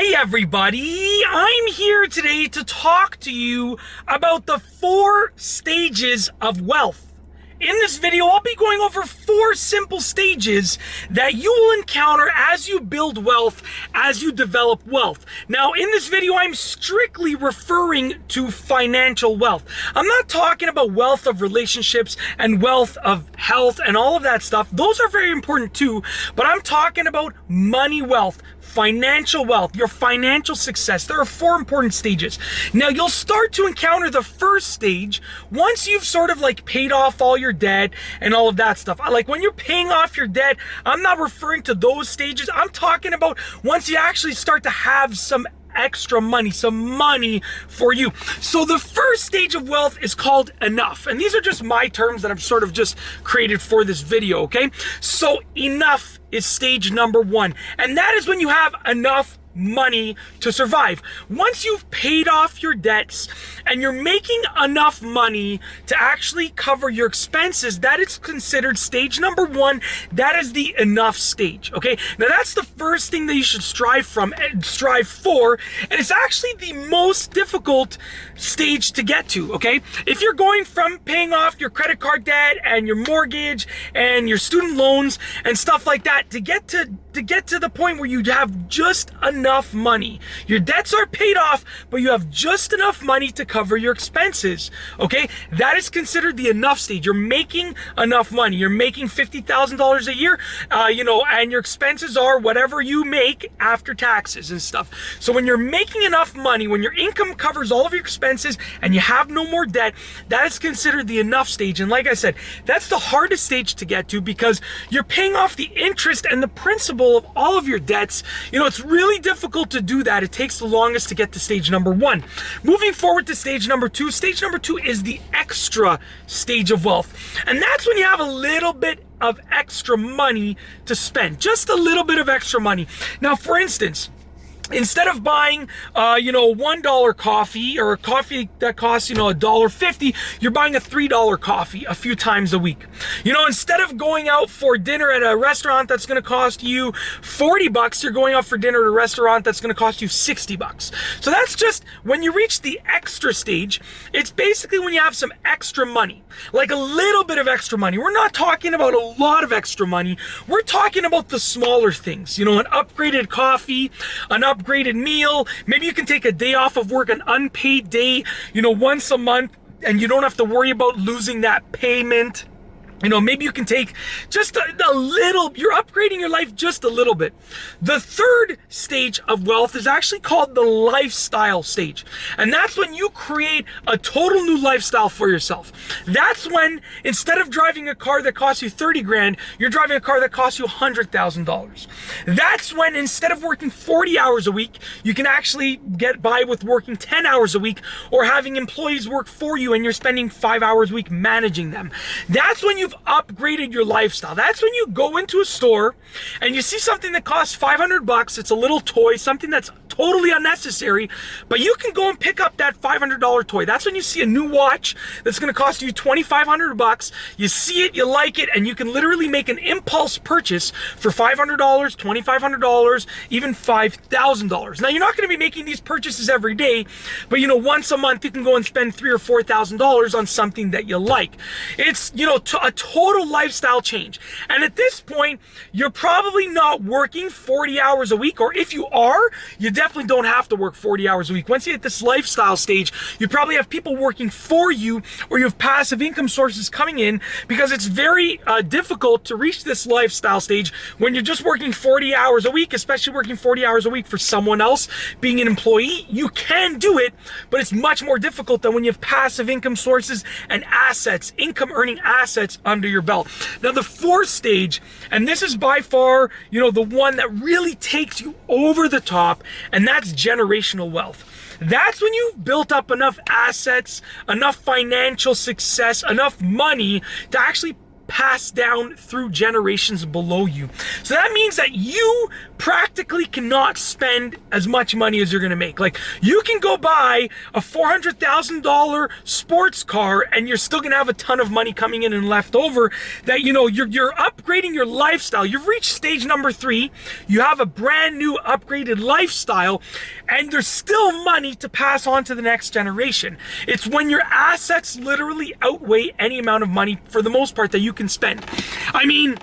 Hey everybody, I'm here today to talk to you about the 4 stages of wealth. In this video, I'll be going over 4 simple stages that you will encounter as you build wealth, as you develop wealth. Now, in this video, I'm strictly referring to financial wealth. I'm not talking about wealth of relationships and wealth of health and all of that stuff. Those are very important too, but I'm talking about money wealth, financial wealth, your financial success. There are 4 important stages. Now, you'll start to encounter the first stage once you've sort of like paid off all your debt and all of that stuff. Like when you're paying off your debt, I'm not referring to those stages. I'm talking about once you actually start to have some extra money, some money for you. So the first stage of wealth is called enough. And these are just my terms that I've sort of just created for this video, okay? So enough is stage number 1. And that is when you have enough money to survive. Once you've paid off your debts and you're making enough money to actually cover your expenses, that is considered stage number 1. That is the enough stage, okay? Now that's the first thing that you should strive for, and it's actually the most difficult stage to get to, okay? If you're going from paying off your credit card debt and your mortgage and your student loans and stuff like that, to get to the point where you have just enough money. Your debts are paid off, but you have just enough money to cover your expenses, okay? That is considered the enough stage. You're making enough money. You're making $50,000 a year, and your expenses are whatever you make after taxes and stuff. So when you're making enough money, when your income covers all of your expenses and you have no more debt, that is considered the enough stage. And like I said, that's the hardest stage to get to because you're paying off the interest and the principal of all of your debts. It's really difficult to do that. It takes the longest to get to stage number 1. Moving forward to stage number 2. Stage number 2 is the extra stage of wealth. And that's when you have a little bit of extra money to spend. Just a little bit of extra money. Now, for instance, instead of buying, $1 coffee or a coffee that costs, $1.50, you're buying a $3 coffee a few times a week. Instead of going out for dinner at a restaurant that's going to cost you $40, you're going out for dinner at a restaurant that's going to cost you $60. So that's just when you reach the extra stage. It's basically when you have some extra money, like a little bit of extra money. We're not talking about a lot of extra money. We're talking about the smaller things, an upgraded coffee, an upgraded meal. Maybe you can take a day off of work, an unpaid day, once a month, and you don't have to worry about losing that payment. Maybe you can take just a little, you're upgrading your life just a little bit. The third stage of wealth is actually called the lifestyle stage. And that's when you create a total new lifestyle for yourself. That's when instead of driving a car that costs you 30 grand, you're driving a car that costs you $100,000. That's when instead of working 40 hours a week, you can actually get by with working 10 hours a week or having employees work for you and you're spending 5 hours a week managing them. That's when you've upgraded your lifestyle. That's when you go into a store and you see something that costs $500. It's a little toy, something that's totally unnecessary, but you can go and pick up that $500 toy. That's when you see a new watch that's going to cost you $2,500. You see it, you like it, and you can literally make an impulse purchase for $500, $2,500, even $5,000. Now, you're not going to be making these purchases every day, but once a month you can go and spend $3,000 or $4,000 on something that you like. It's a total lifestyle change. And at this point, you're probably not working 40 hours a week, or if you are, you definitely don't have to work 40 hours a week. Once you hit this lifestyle stage, you probably have people working for you, or you have passive income sources coming in, because it's very difficult to reach this lifestyle stage when you're just working 40 hours a week, especially working 40 hours a week for someone else, being an employee. You can do it, but it's much more difficult than when you have passive income sources and assets, income earning assets under your belt. Now, the 4th stage, and this is by far, the one that really takes you over the top, and that's generational wealth. That's when you've built up enough assets, enough financial success, enough money to actually passed down through generations below you. So that means that you practically cannot spend as much money as you're gonna make. Like, you can go buy a $400,000 sports car and you're still gonna have a ton of money coming in and left over that, you know, you're upgrading your lifestyle. You've reached stage number 3. You have a brand new upgraded lifestyle, and there's still money to pass on to the next generation. It's when your assets literally outweigh any amount of money, for the most part, that you can spend. I mean,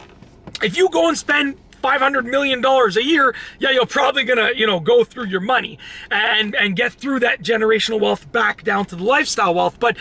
if you go and spend $500 million a year, yeah, you're probably gonna, you know, go through your money and get through that generational wealth back down to the lifestyle wealth. But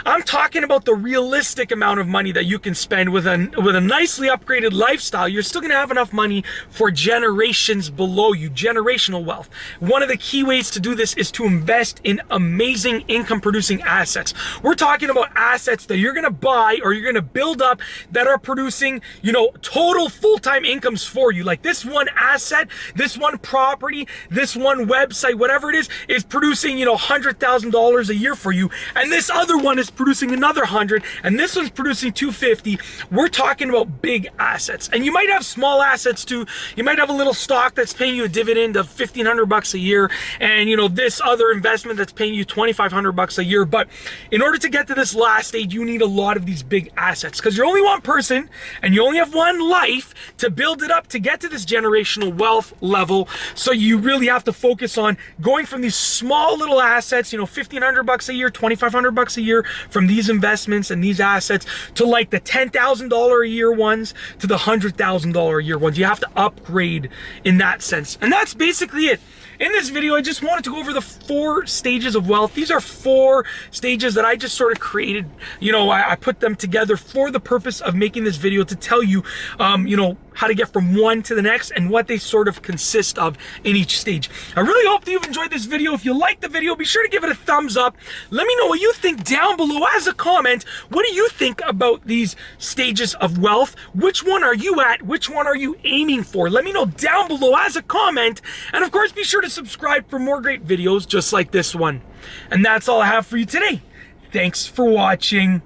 I'm talking about the realistic amount of money that you can spend with a nicely upgraded lifestyle. You're still gonna have enough money for generations below you, generational wealth. One of the key ways to do this is to invest in amazing income producing assets. We're talking about assets that you're gonna buy or you're gonna build up that are producing, you know, total full-time incomes for you. Like, this one asset, this one property, this one website, whatever it is producing, you know, $100,000 a year for you, and this other one is producing another 100, and this one's producing 250. We're talking about big assets. And you might have small assets too. You might have a little stock that's paying you a dividend of $1,500 a year, and, you know, this other investment that's paying you $2,500 a year. But in order to get to this last stage, you need a lot of these big assets, because you're only one person and you only have one life to build it up to get to this generational wealth level. So you really have to focus on going from these small little assets, you know, $1,500 a year, $2,500 a year from these investments and these assets, to like the $10,000 a year ones, to the $100,000 a year ones. You have to upgrade in that sense. And that's basically it. In this video, I just wanted to go over the 4 stages of wealth. These are 4 stages that I just sort of created. You know, I put them together for the purpose of making this video to tell you, you know, how to get from one to the next and what they sort of consist of in each stage. I really hope that you've enjoyed this video. If you liked the video, be sure to give it a thumbs up. Let me know what you think down below as a comment. What do you think about these stages of wealth? Which one are you at? Which one are you aiming for? Let me know down below as a comment. And of course, be sure to subscribe for more great videos just like this one. And that's all I have for you today. Thanks for watching.